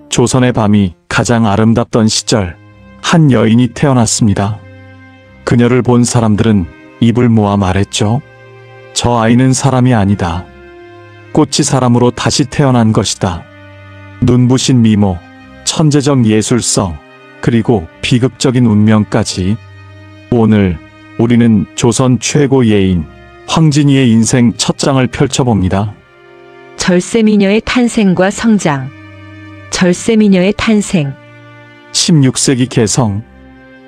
조선의 밤이 가장 아름답던 시절, 한 여인이 태어났습니다. 그녀를 본 사람들은 입을 모아 말했죠. 저 아이는 사람이 아니다. 꽃이 사람으로 다시 태어난 것이다. 눈부신 미모, 천재적 예술성, 그리고 비극적인 운명까지. 오늘 우리는 조선 최고 예인 황진이의 인생 첫 장을 펼쳐봅니다. 절세미녀의 탄생과 성장. 절세미녀의 탄생. 16세기 개성.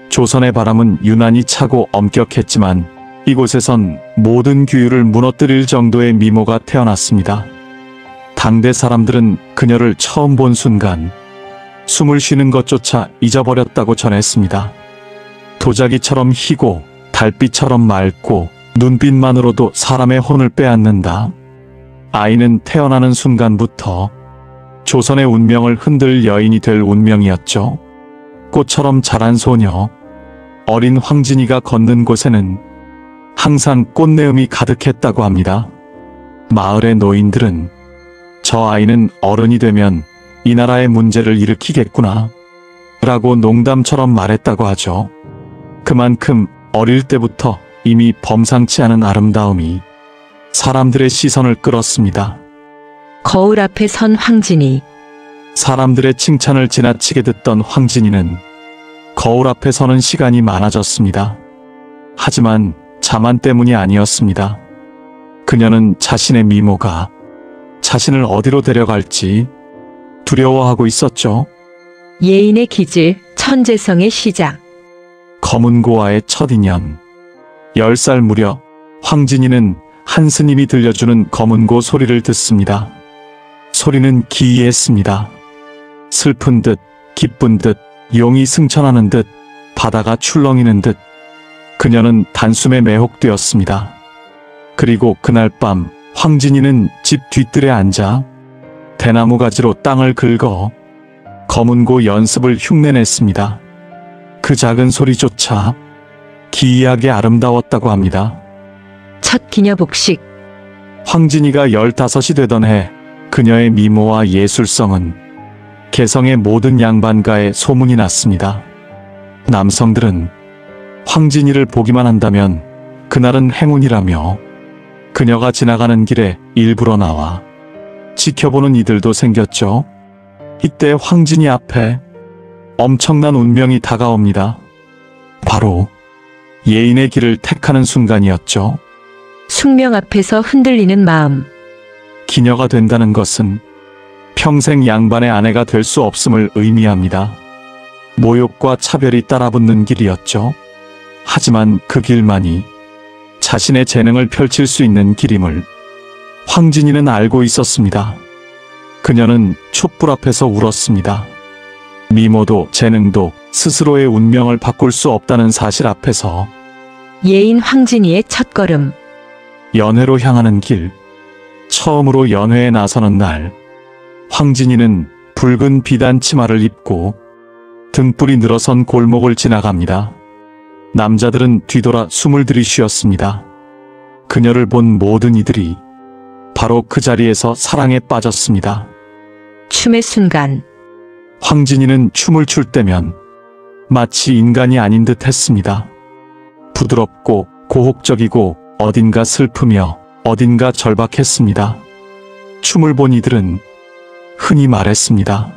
조선의 바람은 유난히 차고 엄격했지만 이곳에선 모든 규율을 무너뜨릴 정도의 미모가 태어났습니다. 당대 사람들은 그녀를 처음 본 순간 숨을 쉬는 것조차 잊어버렸다고 전했습니다. 도자기처럼 희고 달빛처럼 맑고 눈빛만으로도 사람의 혼을 빼앗는다. 아이는 태어나는 순간부터 조선의 운명을 흔들 여인이 될 운명이었죠. 꽃처럼 자란 소녀, 어린 황진이가 걷는 곳에는 항상 꽃내음이 가득했다고 합니다. 마을의 노인들은 저 아이는 어른이 되면 이 나라의 문제를 일으키겠구나 라고 농담처럼 말했다고 하죠. 그만큼 어릴 때부터 이미 범상치 않은 아름다움이 사람들의 시선을 끌었습니다. 거울 앞에 선 황진이. 사람들의 칭찬을 지나치게 듣던 황진이는 거울 앞에 서는 시간이 많아졌습니다. 하지만 자만 때문이 아니었습니다. 그녀는 자신의 미모가 자신을 어디로 데려갈지 두려워하고 있었죠. 예인의 기질, 천재성의 시작. 검은고와의 첫 인연. 10살 무렵 황진이는 한 스님이 들려주는 검은고 소리를 듣습니다. 소리는 기이했습니다. 슬픈 듯, 기쁜 듯, 용이 승천하는 듯, 바다가 출렁이는 듯. 그녀는 단숨에 매혹되었습니다. 그리고 그날 밤 황진이는 집 뒤뜰에 앉아 대나무 가지로 땅을 긁어 검은고 연습을 흉내냈습니다. 그 작은 소리조차 기이하게 아름다웠다고 합니다. 첫 기녀복식. 황진이가 15이 되던 해 그녀의 미모와 예술성은 개성의 모든 양반가에 소문이 났습니다. 남성들은 황진이를 보기만 한다면 그날은 행운이라며 그녀가 지나가는 길에 일부러 나와 지켜보는 이들도 생겼죠. 이때 황진이 앞에 엄청난 운명이 다가옵니다. 바로 예인의 길을 택하는 순간이었죠. 숙명 앞에서 흔들리는 마음. 기녀가 된다는 것은 평생 양반의 아내가 될 수 없음을 의미합니다. 모욕과 차별이 따라붙는 길이었죠. 하지만 그 길만이 자신의 재능을 펼칠 수 있는 길임을 황진이는 알고 있었습니다. 그녀는 촛불 앞에서 울었습니다. 미모도 재능도 스스로의 운명을 바꿀 수 없다는 사실 앞에서. 예인 황진이의 첫걸음. 연회로 향하는 길. 처음으로 연회에 나서는 날, 황진이는 붉은 비단 치마를 입고 등불이 늘어선 골목을 지나갑니다. 남자들은 뒤돌아 숨을 들이쉬었습니다. 그녀를 본 모든 이들이 바로 그 자리에서 사랑에 빠졌습니다. 춤의 순간. 황진이는 춤을 출 때면 마치 인간이 아닌 듯 했습니다. 부드럽고 고혹적이고 어딘가 슬프며 어딘가 절박했습니다. 춤을 본 이들은 흔히 말했습니다.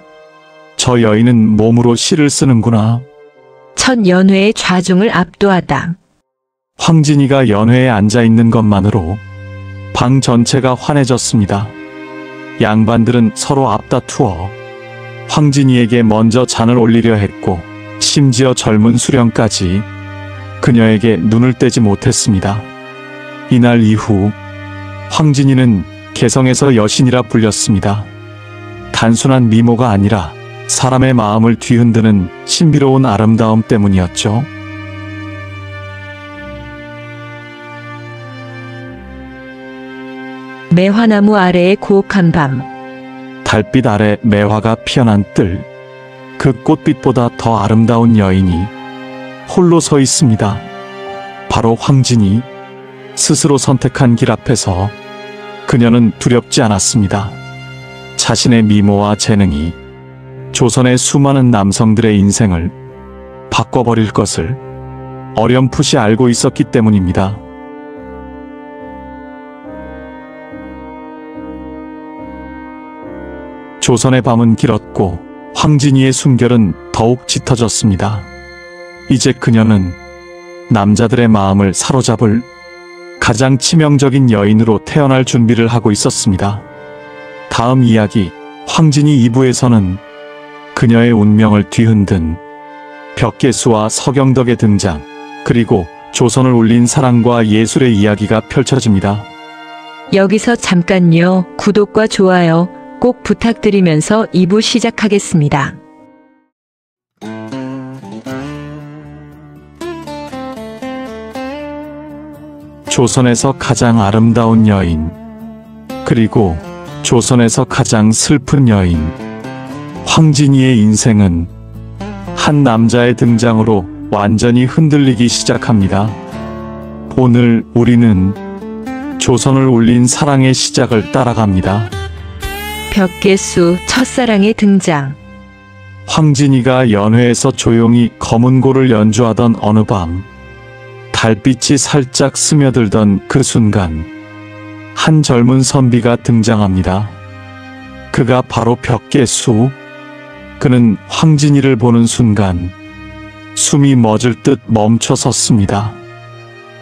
저 여인은 몸으로 시를 쓰는구나. 첫 연회의 좌중을 압도하다. 황진이가 연회에 앉아있는 것만으로 방 전체가 환해졌습니다. 양반들은 서로 앞다투어 황진이에게 먼저 잔을 올리려 했고 심지어 젊은 수령까지 그녀에게 눈을 떼지 못했습니다. 이날 이후 황진이는 개성에서 여신이라 불렸습니다. 단순한 미모가 아니라 사람의 마음을 뒤흔드는 신비로운 아름다움 때문이었죠. 매화나무 아래의 고혹한 밤. 달빛 아래 매화가 피어난 뜰. 그 꽃빛보다 더 아름다운 여인이 홀로 서 있습니다. 바로 황진이 스스로 선택한 길 앞에서 그녀는 두렵지 않았습니다. 자신의 미모와 재능이 조선의 수많은 남성들의 인생을 바꿔버릴 것을 어렴풋이 알고 있었기 때문입니다. 조선의 밤은 길었고 황진이의 순결은 더욱 짙어졌습니다. 이제 그녀는 남자들의 마음을 사로잡을 가장 치명적인 여인으로 태어날 준비를 하고 있었습니다. 다음 이야기 황진이 2부에서는 그녀의 운명을 뒤흔든 벽계수와 서경덕의 등장, 그리고 조선을 울린 사랑과 예술의 이야기가 펼쳐집니다. 여기서 잠깐요. 구독과 좋아요 꼭 부탁드리면서 2부 시작하겠습니다. 조선에서 가장 아름다운 여인, 그리고 조선에서 가장 슬픈 여인, 황진이의 인생은 한 남자의 등장으로 완전히 흔들리기 시작합니다. 오늘 우리는 조선을 울린 사랑의 시작을 따라갑니다. 벽계수 첫사랑의 등장. 황진이가 연회에서 조용히 검은고를 연주하던 어느 밤, 달빛이 살짝 스며들던 그 순간 한 젊은 선비가 등장합니다. 그가 바로 벽계수. 그는 황진이를 보는 순간 숨이 멎을 듯 멈춰 섰습니다.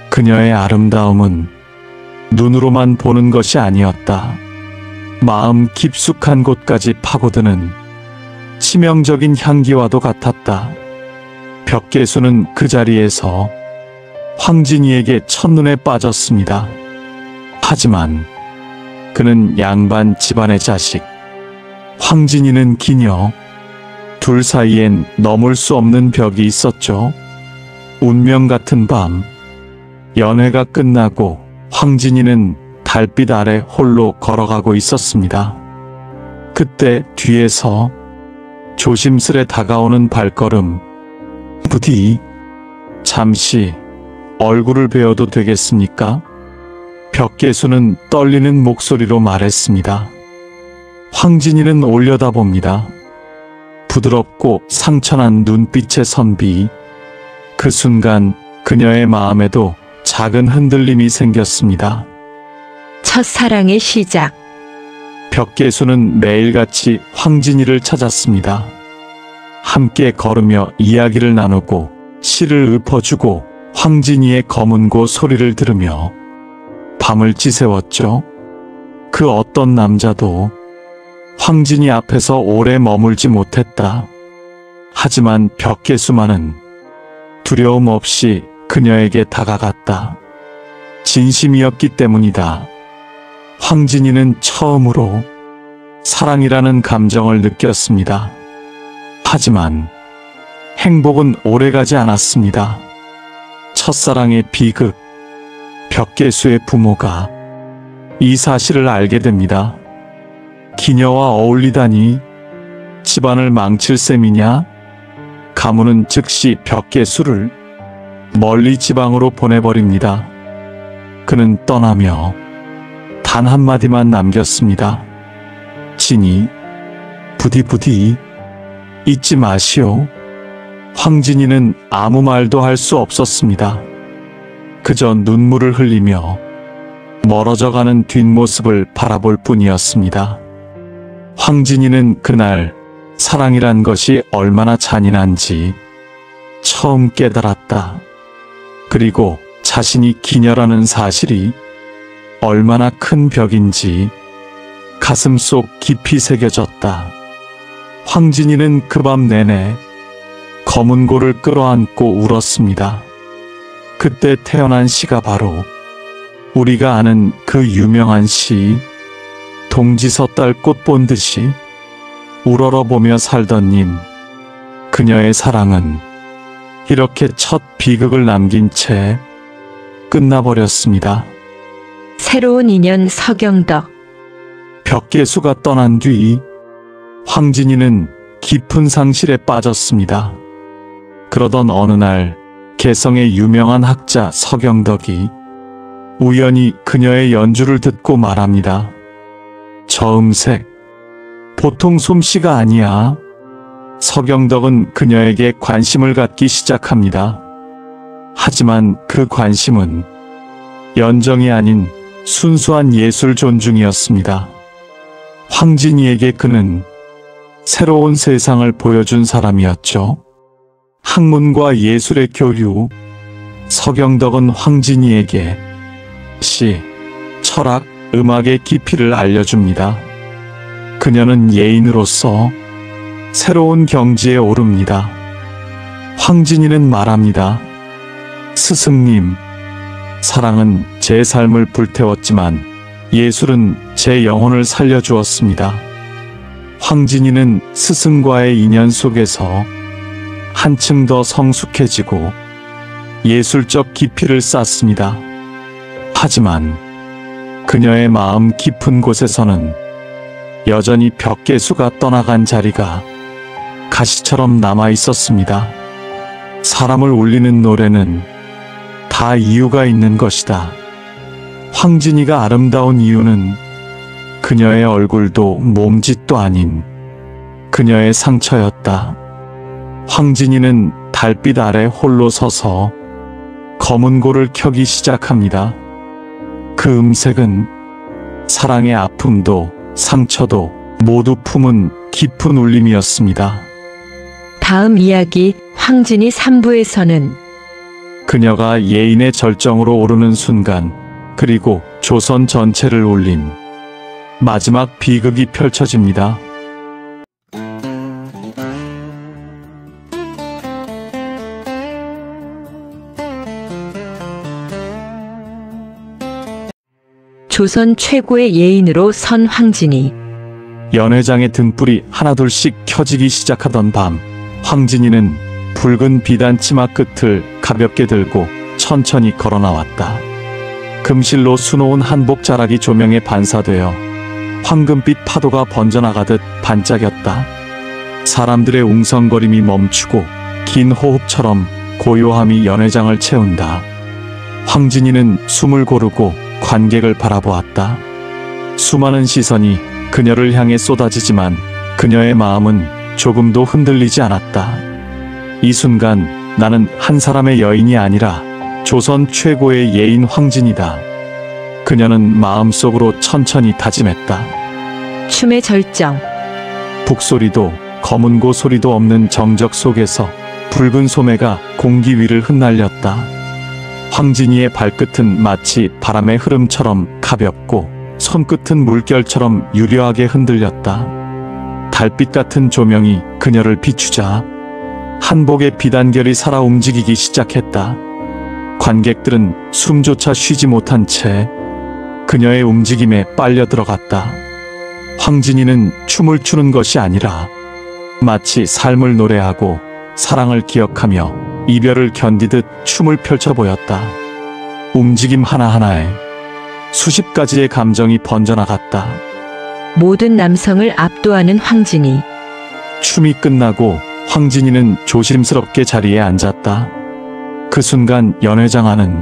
그녀의 아름다움은 눈으로만 보는 것이 아니었다. 마음 깊숙한 곳까지 파고드는 치명적인 향기와도 같았다. 벽계수는 그 자리에서 황진이에게 첫눈에 빠졌습니다. 하지만 그는 양반 집안의 자식, 황진이는 기녀. 둘 사이엔 넘을 수 없는 벽이 있었죠. 운명 같은 밤, 연회가 끝나고 황진이는 달빛 아래 홀로 걸어가고 있었습니다. 그때 뒤에서 조심스레 다가오는 발걸음. 부디 잠시 얼굴을 베어도 되겠습니까? 벽계수는 떨리는 목소리로 말했습니다. 황진이는 올려다봅니다. 부드럽고 상처난 눈빛의 선비. 그 순간 그녀의 마음에도 작은 흔들림이 생겼습니다. 첫사랑의 시작. 벽계수는 매일같이 황진이를 찾았습니다. 함께 걸으며 이야기를 나누고 시를 읊어주고 황진이의 검은고 소리를 들으며 밤을 지새웠죠. 그 어떤 남자도 황진이 앞에서 오래 머물지 못했다. 하지만 벽계수만은 두려움 없이 그녀에게 다가갔다. 진심이었기 때문이다. 황진이는 처음으로 사랑이라는 감정을 느꼈습니다. 하지만 행복은 오래가지 않았습니다. 첫사랑의 비극. 벽계수의 부모가 이 사실을 알게 됩니다. 기녀와 어울리다니 집안을 망칠 셈이냐? 가문은 즉시 벽계수를 멀리 지방으로 보내버립니다. 그는 떠나며 단 한마디만 남겼습니다. 진이, 부디 잊지 마시오. 황진이는 아무 말도 할 수 없었습니다. 그저 눈물을 흘리며 멀어져가는 뒷모습을 바라볼 뿐이었습니다. 황진이는 그날 사랑이란 것이 얼마나 잔인한지 처음 깨달았다. 그리고 자신이 기녀라는 사실이 얼마나 큰 벽인지 가슴속 깊이 새겨졌다. 황진이는 그 밤 내내 검은고를 끌어안고 울었습니다. 그때 태어난 시가 바로 우리가 아는 그 유명한 시, 동지 섣달 꽃 본 듯이 우러러보며 살던 님. 그녀의 사랑은 이렇게 첫 비극을 남긴 채 끝나버렸습니다. 새로운 인연 서경덕. 벽계수가 떠난 뒤 황진이는 깊은 상실에 빠졌습니다. 그러던 어느 날 개성의 유명한 학자 서경덕이 우연히 그녀의 연주를 듣고 말합니다. 저 음색, 보통 솜씨가 아니야. 서경덕은 그녀에게 관심을 갖기 시작합니다. 하지만 그 관심은 연정이 아닌 순수한 예술 존중이었습니다. 황진이에게 그는 새로운 세상을 보여준 사람이었죠. 학문과 예술의 교류. 서경덕은 황진이에게 시, 철학, 음악의 깊이를 알려줍니다. 그녀는 예인으로서 새로운 경지에 오릅니다. 황진이는 말합니다. 스승님, 사랑은 제 삶을 불태웠지만 예술은 제 영혼을 살려주었습니다. 황진이는 스승과의 인연 속에서 한층 더 성숙해지고 예술적 깊이를 쌓습니다. 하지만 그녀의 마음 깊은 곳에서는 여전히 벽계수가 떠나간 자리가 가시처럼 남아 있었습니다. 사람을 울리는 노래는 다 이유가 있는 것이다. 황진이가 아름다운 이유는 그녀의 얼굴도 몸짓도 아닌 그녀의 상처였다. 황진이는 달빛 아래 홀로 서서 검은고를 켜기 시작합니다. 그 음색은 사랑의 아픔도 상처도 모두 품은 깊은 울림이었습니다. 다음 이야기 황진이 3부에서는 그녀가 예인의 절정으로 오르는 순간, 그리고 조선 전체를 울린 마지막 비극이 펼쳐집니다. 조선 최고의 예인으로 선 황진이. 연회장의 등불이 하나둘씩 켜지기 시작하던 밤, 황진이는 붉은 비단 치마 끝을 가볍게 들고 천천히 걸어 나왔다. 금실로 수놓은 한복 자락이 조명에 반사되어 황금빛 파도가 번져나가듯 반짝였다. 사람들의 웅성거림이 멈추고 긴 호흡처럼 고요함이 연회장을 채운다. 황진이는 숨을 고르고 관객을 바라보았다. 수많은 시선이 그녀를 향해 쏟아지지만 그녀의 마음은 조금도 흔들리지 않았다. 이 순간 나는 한 사람의 여인이 아니라 조선 최고의 예인 황진이다. 그녀는 마음속으로 천천히 다짐했다. 춤의 절정. 북소리도 검은고 소리도 없는 정적 속에서 붉은 소매가 공기 위를 흩날렸다. 황진이의 발끝은 마치 바람의 흐름처럼 가볍고 손끝은 물결처럼 유려하게 흔들렸다. 달빛 같은 조명이 그녀를 비추자 한복의 비단결이 살아 움직이기 시작했다. 관객들은 숨조차 쉬지 못한 채 그녀의 움직임에 빨려 들어갔다. 황진이는 춤을 추는 것이 아니라 마치 삶을 노래하고 사랑을 기억하며 이별을 견디듯 춤을 펼쳐 보였다. 움직임 하나하나에 수십 가지의 감정이 번져나갔다. 모든 남성을 압도하는 황진이. 춤이 끝나고 황진이는 조심스럽게 자리에 앉았다. 그 순간 연회장 안은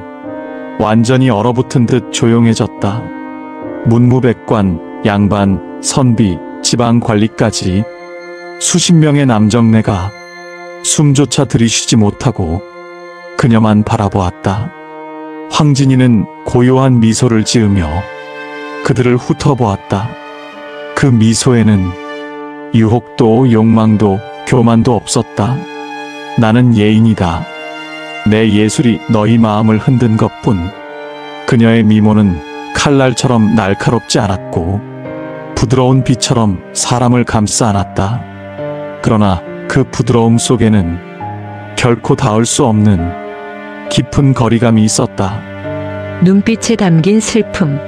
완전히 얼어붙은 듯 조용해졌다. 문무백관, 양반, 선비, 지방관리까지 수십 명의 남정네가 숨조차 들이쉬지 못하고 그녀만 바라보았다. 황진이는 고요한 미소를 지으며 그들을 훑어보았다. 그 미소에는 유혹도 욕망도 교만도 없었다. 나는 예인이다. 내 예술이 너희 마음을 흔든 것뿐. 그녀의 미모는 칼날처럼 날카롭지 않았고 부드러운 빛처럼 사람을 감싸 안았다. 그러나 그 부드러움 속에는 결코 닿을 수 없는 깊은 거리감이 있었다. 눈빛에 담긴 슬픔.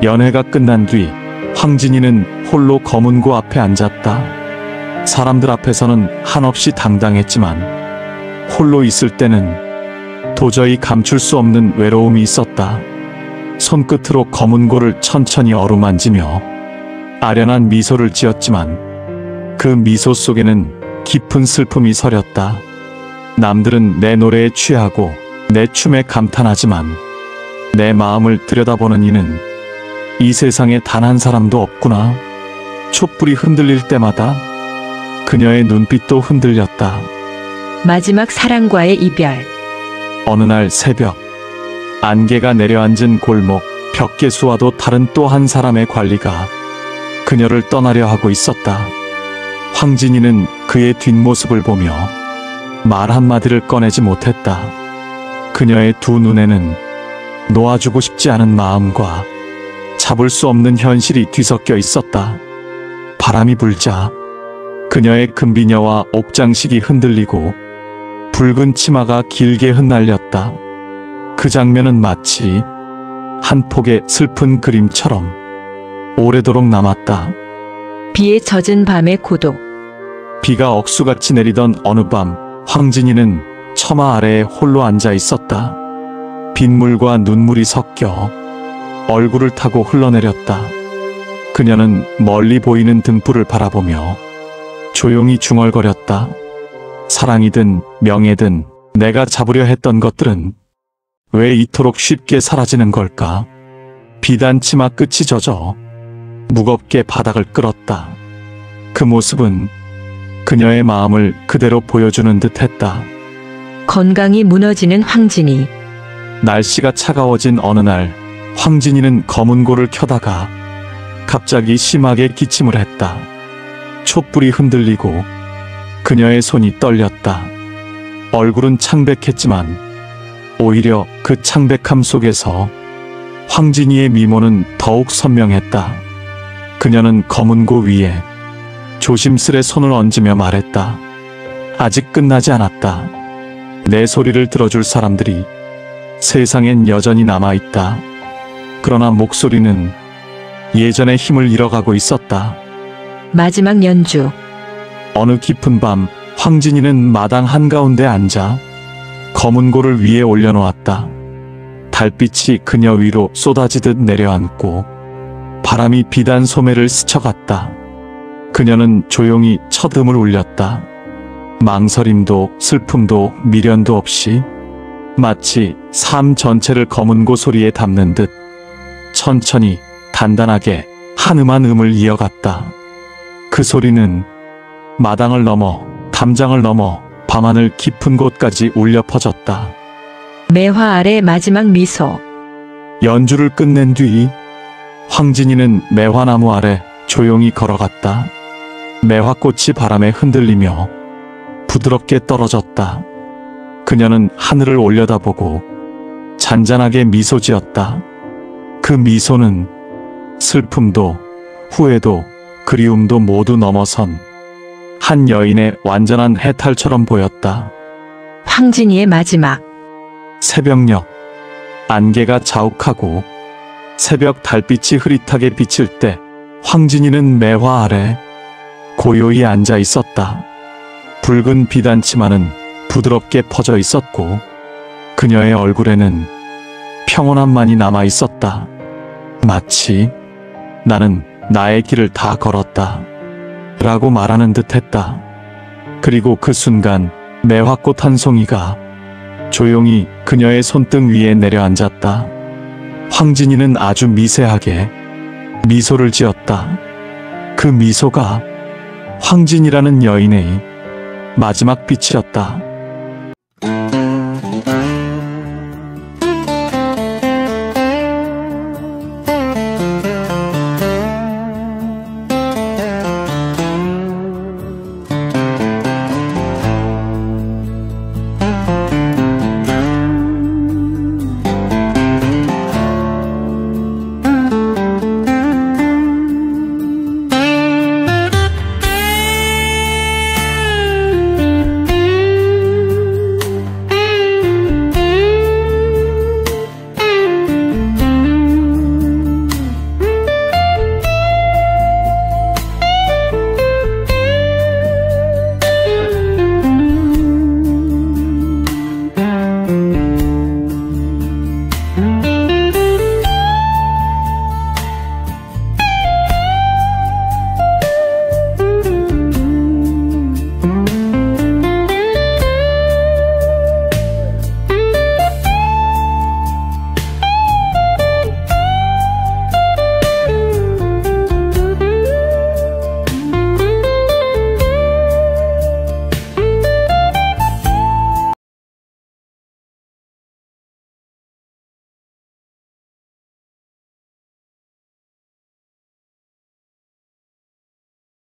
연회가 끝난 뒤 황진이는 홀로 검은고 앞에 앉았다. 사람들 앞에서는 한없이 당당했지만 홀로 있을 때는 도저히 감출 수 없는 외로움이 있었다. 손끝으로 검은고를 천천히 어루만지며 아련한 미소를 지었지만 그 미소 속에는 깊은 슬픔이 서렸다. 남들은 내 노래에 취하고 내 춤에 감탄하지만 내 마음을 들여다보는 이는 이 세상에 단 한 사람도 없구나. 촛불이 흔들릴 때마다 그녀의 눈빛도 흔들렸다. 마지막 사랑과의 이별. 어느 날 새벽, 안개가 내려앉은 골목, 벽계수와도 다른 또 한 사람의 관리가 그녀를 떠나려 하고 있었다. 황진이는 그의 뒷모습을 보며 말 한마디를 꺼내지 못했다. 그녀의 두 눈에는 놓아주고 싶지 않은 마음과 잡을 수 없는 현실이 뒤섞여 있었다. 바람이 불자 그녀의 금비녀와 옥장식이 흔들리고 붉은 치마가 길게 흩날렸다. 그 장면은 마치 한 폭의 슬픈 그림처럼 오래도록 남았다. 비에 젖은 밤의 고독. 비가 억수같이 내리던 어느 밤, 황진이는 처마 아래에 홀로 앉아 있었다. 빗물과 눈물이 섞여 얼굴을 타고 흘러내렸다. 그녀는 멀리 보이는 등불을 바라보며 조용히 중얼거렸다. 사랑이든 명예든 내가 잡으려 했던 것들은 왜 이토록 쉽게 사라지는 걸까? 비단 치마 끝이 젖어 무겁게 바닥을 끌었다. 그 모습은 그녀의 마음을 그대로 보여주는 듯했다. 건강이 무너지는 황진이. 날씨가 차가워진 어느 날, 황진이는 검은고를 켜다가 갑자기 심하게 기침을 했다. 촛불이 흔들리고 그녀의 손이 떨렸다. 얼굴은 창백했지만 오히려 그 창백함 속에서 황진이의 미모는 더욱 선명했다. 그녀는 검은고 위에 조심스레 손을 얹으며 말했다. 아직 끝나지 않았다. 내 소리를 들어줄 사람들이 세상엔 여전히 남아있다. 그러나 목소리는 예전의 힘을 잃어가고 있었다. 마지막 연주. 어느 깊은 밤, 황진이는 마당 한가운데 앉아 검은고를 위에 올려놓았다. 달빛이 그녀 위로 쏟아지듯 내려앉고 바람이 비단 소매를 스쳐갔다. 그녀는 조용히 첫음을 울렸다. 망설임도 슬픔도 미련도 없이 마치 삶 전체를 검은고 소리에 담는 듯 천천히 단단하게 한음한 음을 이어갔다. 그 소리는 마당을 넘어 담장을 넘어 밤하늘 깊은 곳까지 울려 퍼졌다. 매화 아래 마지막 미소. 연주를 끝낸 뒤 황진이는 매화나무 아래 조용히 걸어갔다. 매화꽃이 바람에 흔들리며 부드럽게 떨어졌다. 그녀는 하늘을 올려다보고 잔잔하게 미소 지었다. 그 미소는 슬픔도 후회도 그리움도 모두 넘어선 한 여인의 완전한 해탈처럼 보였다. 황진이의 마지막. 새벽녘, 안개가 자욱하고 새벽 달빛이 흐릿하게 비칠 때 황진이는 매화 아래 고요히 앉아 있었다. 붉은 비단치마는 부드럽게 퍼져 있었고 그녀의 얼굴에는 평온함만이 남아 있었다. 마치 나는 나의 길을 다 걸었다 라고 말하는 듯 했다. 그리고 그 순간 매화꽃 한 송이가 조용히 그녀의 손등 위에 내려앉았다. 황진이는 아주 미세하게 미소를 지었다. 그 미소가 황진이라는 여인의 마지막 빛이었다.